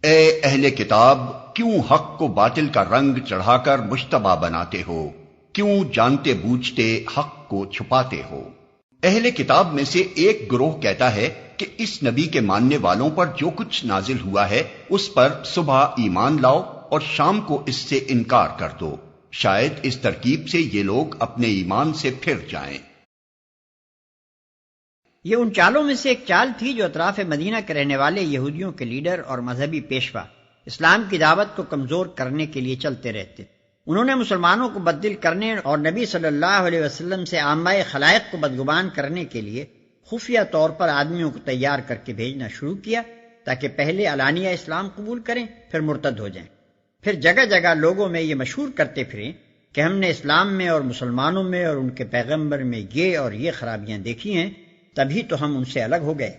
اے اہل کتاب، کیوں حق کو باطل کا رنگ چڑھا کر مشتبہ بناتے ہو؟ کیوں جانتے بوجھتے حق کو چھپاتے ہو؟ اہل کتاب میں سے ایک گروہ کہتا ہے کہ اس نبی کے ماننے والوں پر جو کچھ نازل ہوا ہے اس پر صبح ایمان لاؤ اور شام کو اس سے انکار کر دو، شاید اس ترکیب سے یہ لوگ اپنے ایمان سے پھر جائیں۔ یہ ان چالوں میں سے ایک چال تھی جو اطراف مدینہ کے رہنے والے یہودیوں کے لیڈر اور مذہبی پیشوا اسلام کی دعوت کو کمزور کرنے کے لیے چلتے رہتے۔ انہوں نے مسلمانوں کو بددل کرنے اور نبی صلی اللہ علیہ وسلم سے عامہ خلائق کو بدگمان کرنے کے لیے خفیہ طور پر آدمیوں کو تیار کر کے بھیجنا شروع کیا تاکہ پہلے علانیہ اسلام قبول کریں پھر مرتد ہو جائیں، پھر جگہ جگہ لوگوں میں یہ مشہور کرتے پھریں کہ ہم نے اسلام میں اور مسلمانوں میں اور ان کے پیغمبر میں یہ اور یہ خرابیاں دیکھی ہیں، تبھی تو ہم ان سے الگ ہو گئے۔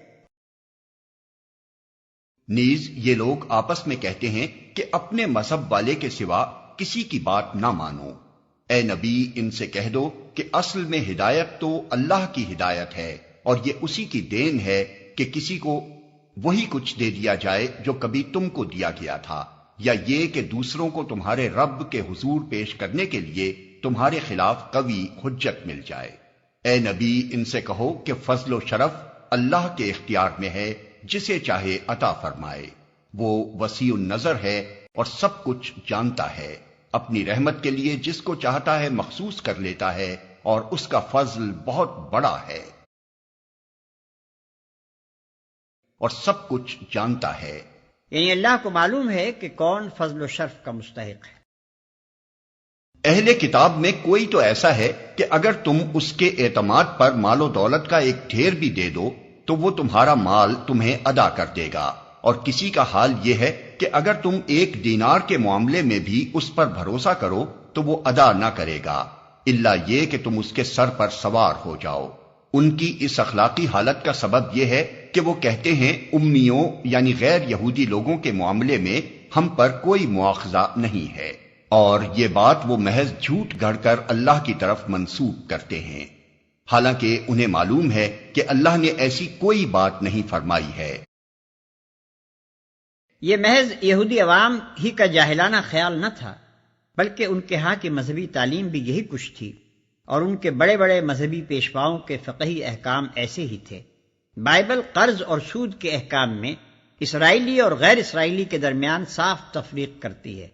نیز یہ لوگ آپس میں کہتے ہیں کہ اپنے مذہب والے کے سوا کسی کی بات نہ مانو۔ اے نبی، ان سے کہہ دو کہ اصل میں ہدایت تو اللہ کی ہدایت ہے، اور یہ اسی کی دین ہے کہ کسی کو وہی کچھ دے دیا جائے جو کبھی تم کو دیا گیا تھا، یا یہ کہ دوسروں کو تمہارے رب کے حضور پیش کرنے کے لیے تمہارے خلاف قوی حجت مل جائے۔ اے نبی، ان سے کہو کہ فضل و شرف اللہ کے اختیار میں ہے، جسے چاہے عطا فرمائے، وہ وسیع النظر ہے اور سب کچھ جانتا ہے، اپنی رحمت کے لیے جس کو چاہتا ہے مخصوص کر لیتا ہے، اور اس کا فضل بہت بڑا ہے، اور سب کچھ جانتا ہے۔ یعنی اللہ کو معلوم ہے کہ کون فضل و شرف کا مستحق ہے۔ اہل کتاب میں کوئی تو ایسا ہے کہ اگر تم اس کے اعتماد پر مال و دولت کا ایک ڈھیر بھی دے دو تو وہ تمہارا مال تمہیں ادا کر دے گا، اور کسی کا حال یہ ہے کہ اگر تم ایک دینار کے معاملے میں بھی اس پر بھروسہ کرو تو وہ ادا نہ کرے گا، الا یہ کہ تم اس کے سر پر سوار ہو جاؤ۔ ان کی اس اخلاقی حالت کا سبب یہ ہے کہ وہ کہتے ہیں امیوں یعنی غیر یہودی لوگوں کے معاملے میں ہم پر کوئی مواخذہ نہیں ہے، اور یہ بات وہ محض جھوٹ گھڑ کر اللہ کی طرف منسوب کرتے ہیں، حالانکہ انہیں معلوم ہے کہ اللہ نے ایسی کوئی بات نہیں فرمائی ہے۔ یہ محض یہودی عوام ہی کا جاہلانہ خیال نہ تھا، بلکہ ان کے ہاں کی مذہبی تعلیم بھی یہی کچھ تھی، اور ان کے بڑے بڑے مذہبی پیشواؤں کے فقہی احکام ایسے ہی تھے۔ بائبل قرض اور سود کے احکام میں اسرائیلی اور غیر اسرائیلی کے درمیان صاف تفریق کرتی ہے۔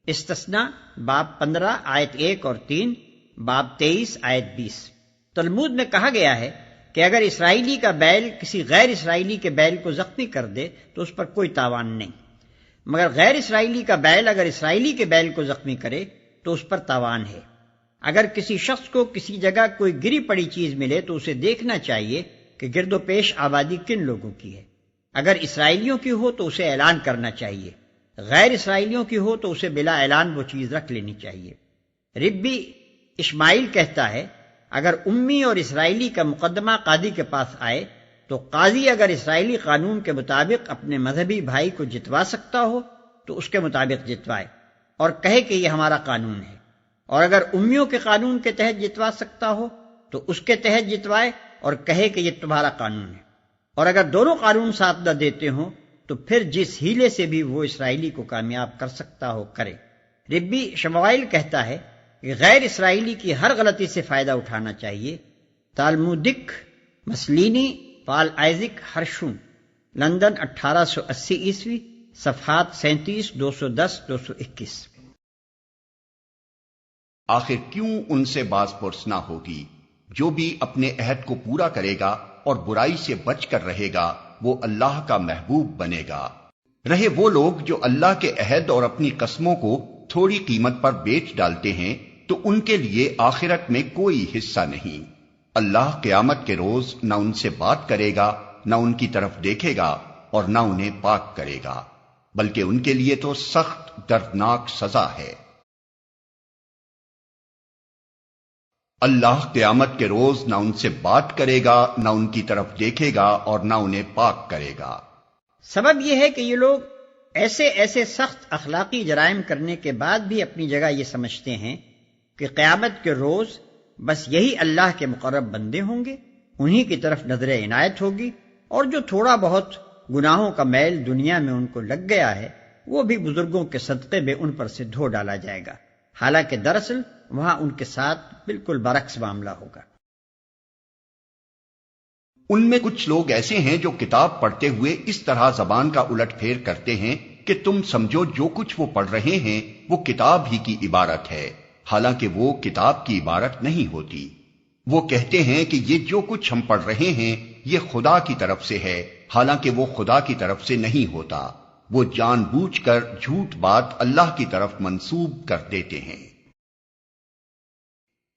استثناء باب 15 آیت 1 اور 3، باب 23 آیت 20۔ تلمود میں کہا گیا ہے کہ اگر اسرائیلی کا بیل کسی غیر اسرائیلی کے بیل کو زخمی کر دے تو اس پر کوئی تاوان نہیں، مگر غیر اسرائیلی کا بیل اگر اسرائیلی کے بیل کو زخمی کرے تو اس پر تاوان ہے۔ اگر کسی شخص کو کسی جگہ کوئی گری پڑی چیز ملے تو اسے دیکھنا چاہیے کہ گرد و پیش آبادی کن لوگوں کی ہے۔ اگر اسرائیلیوں کی ہو تو اسے اعلان کرنا چاہیے، غیر اسرائیلیوں کی ہو تو اسے بلا اعلان وہ چیز رکھ لینی چاہیے۔ ربی اشماعیل کہتا ہے اگر امی اور اسرائیلی کا مقدمہ قاضی کے پاس آئے تو قاضی اگر اسرائیلی قانون کے مطابق اپنے مذہبی بھائی کو جتوا سکتا ہو تو اس کے مطابق جتوائے اور کہے کہ یہ ہمارا قانون ہے، اور اگر امیوں کے قانون کے تحت جتوا سکتا ہو تو اس کے تحت جتوائے اور کہے کہ یہ تمہارا قانون ہے، اور اگر دونوں قانون ساتھ نہ دیتے ہوں تو پھر جس ہیلے سے بھی وہ اسرائیلی کو کامیاب کر سکتا ہو کرے۔ ربی شموائل کہتا ہے کہ غیر اسرائیلی کی ہر غلطی سے فائدہ اٹھانا چاہیے۔ تالمودک مسلینی پال آئزک ہرشون، لندن 1880 عیسوی، صفحات 37 210 221۔ آخر کیوں ان سے باز پرس نہ ہوگی؟ جو بھی اپنے عہد کو پورا کرے گا اور برائی سے بچ کر رہے گا وہ اللہ کا محبوب بنے گا۔ رہے وہ لوگ جو اللہ کے عہد اور اپنی قسموں کو تھوڑی قیمت پر بیچ ڈالتے ہیں تو ان کے لیے آخرت میں کوئی حصہ نہیں۔ اللہ قیامت کے روز نہ ان سے بات کرے گا، نہ ان کی طرف دیکھے گا، اور نہ انہیں پاک کرے گا، بلکہ ان کے لیے تو سخت دردناک سزا ہے۔ اللہ قیامت کے روز نہ ان سے بات کرے گا، نہ ان کی طرف دیکھے گا، اور نہ انہیں پاک کرے گا۔ سبب یہ ہے کہ یہ لوگ ایسے سخت اخلاقی جرائم کرنے کے بعد بھی اپنی جگہ یہ سمجھتے ہیں کہ قیامت کے روز بس یہی اللہ کے مقرب بندے ہوں گے، انہی کی طرف نظر عنایت ہوگی، اور جو تھوڑا بہت گناہوں کا میل دنیا میں ان کو لگ گیا ہے وہ بھی بزرگوں کے صدقے میں ان پر سے دھو ڈالا جائے گا، حالانکہ دراصل وہاں ان کے ساتھ بالکل برعکس معاملہ ہوگا۔ ان میں کچھ لوگ ایسے ہیں جو کتاب پڑھتے ہوئے اس طرح زبان کا الٹ پھیر کرتے ہیں کہ تم سمجھو جو کچھ وہ پڑھ رہے ہیں وہ کتاب ہی کی عبارت ہے، حالانکہ وہ کتاب کی عبارت نہیں ہوتی۔ وہ کہتے ہیں کہ یہ جو کچھ ہم پڑھ رہے ہیں یہ خدا کی طرف سے ہے، حالانکہ وہ خدا کی طرف سے نہیں ہوتا۔ وہ جان بوجھ کر جھوٹ بات اللہ کی طرف منسوب کر دیتے ہیں،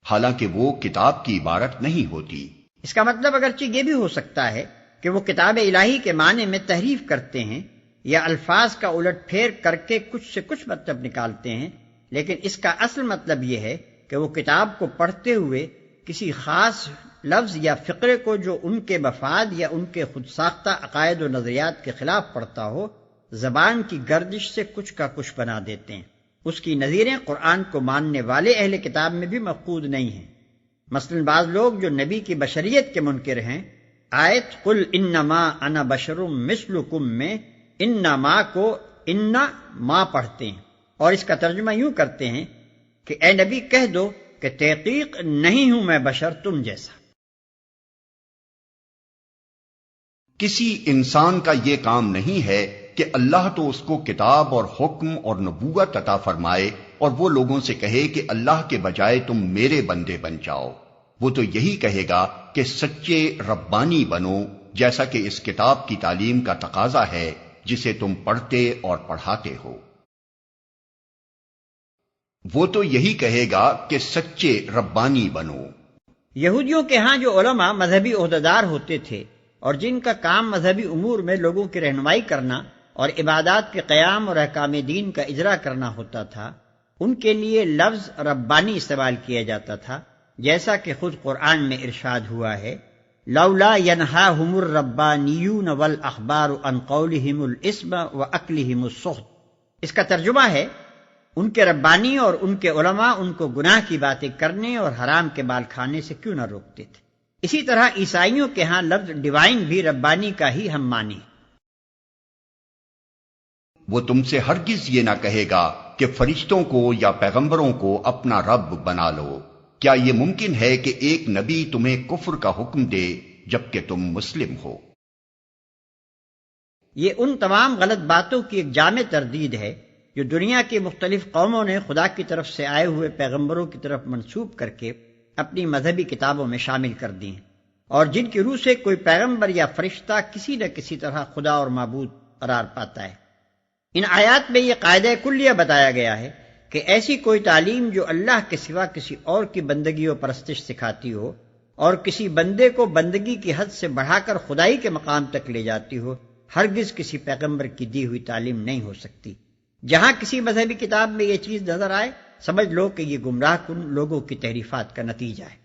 حالانکہ وہ کتاب کی عبارت نہیں ہوتی۔ اس کا مطلب اگرچہ یہ بھی ہو سکتا ہے کہ وہ کتاب الہی کے معنی میں تحریف کرتے ہیں یا الفاظ کا الٹ پھیر کر کے کچھ سے کچھ مطلب نکالتے ہیں، لیکن اس کا اصل مطلب یہ ہے کہ وہ کتاب کو پڑھتے ہوئے کسی خاص لفظ یا فقرے کو جو ان کے مفاد یا ان کے خود ساختہ عقائد و نظریات کے خلاف پڑھتا ہو، زبان کی گردش سے کچھ کا کچھ بنا دیتے ہیں۔ اس کی نظیریں قرآن کو ماننے والے اہل کتاب میں بھی مفقود نہیں ہیں۔ مثلا بعض لوگ جو نبی کی بشریت کے منکر ہیں، آیت قل انما انا بشر مثلکم میں انما کو انا ما پڑھتے ہیں اور اس کا ترجمہ یوں کرتے ہیں کہ اے نبی کہہ دو کہ تحقیق نہیں ہوں میں بشر تم جیسا۔ کسی انسان کا یہ کام نہیں ہے کہ اللہ تو اس کو کتاب اور حکم اور نبوت عطا فرمائے اور وہ لوگوں سے کہے کہ اللہ کے بجائے تم میرے بندے بن جاؤ۔ وہ تو یہی کہے گا کہ سچے ربانی بنو، جیسا کہ اس کتاب کی تعلیم کا تقاضا ہے جسے تم پڑھتے اور پڑھاتے ہو۔ وہ تو یہی کہے گا کہ سچے ربانی بنو۔ یہودیوں کے ہاں جو علماء مذہبی عہدیدار ہوتے تھے اور جن کا کام مذہبی امور میں لوگوں کی رہنمائی کرنا اور عبادات کے قیام اور احکام دین کا اجرا کرنا ہوتا تھا، ان کے لیے لفظ ربانی استعمال کیا جاتا تھا، جیسا کہ خود قرآن میں ارشاد ہوا ہے لولا ینہاہم الربانیون والاحبار عن قولہم الاسم واکلہم السحت۔ اس کا ترجمہ ہے ان کے ربانی اور ان کے علماء ان کو گناہ کی باتیں کرنے اور حرام کے مال کھانے سے کیوں نہ روکتے تھے۔ اسی طرح عیسائیوں کے ہاں لفظ ڈیوائن بھی ربانی کا ہی ہم معنی ہے۔ وہ تم سے ہرگز یہ نہ کہے گا کہ فرشتوں کو یا پیغمبروں کو اپنا رب بنا لو۔ کیا یہ ممکن ہے کہ ایک نبی تمہیں کفر کا حکم دے جبکہ تم مسلم ہو؟ یہ ان تمام غلط باتوں کی ایک جامع تردید ہے جو دنیا کی مختلف قوموں نے خدا کی طرف سے آئے ہوئے پیغمبروں کی طرف منسوب کر کے اپنی مذہبی کتابوں میں شامل کر دی ہیں، اور جن کی روح سے کوئی پیغمبر یا فرشتہ کسی نہ کسی طرح خدا اور معبود قرار پاتا ہے۔ ان آیات میں یہ قاعدہ کلیہ بتایا گیا ہے کہ ایسی کوئی تعلیم جو اللہ کے سوا کسی اور کی بندگی و پرستش سکھاتی ہو اور کسی بندے کو بندگی کی حد سے بڑھا کر خدائی کے مقام تک لے جاتی ہو، ہرگز کسی پیغمبر کی دی ہوئی تعلیم نہیں ہو سکتی۔ جہاں کسی مذہبی کتاب میں یہ چیز نظر آئے، سمجھ لو کہ یہ گمراہ کن لوگوں کی تحریفات کا نتیجہ ہے۔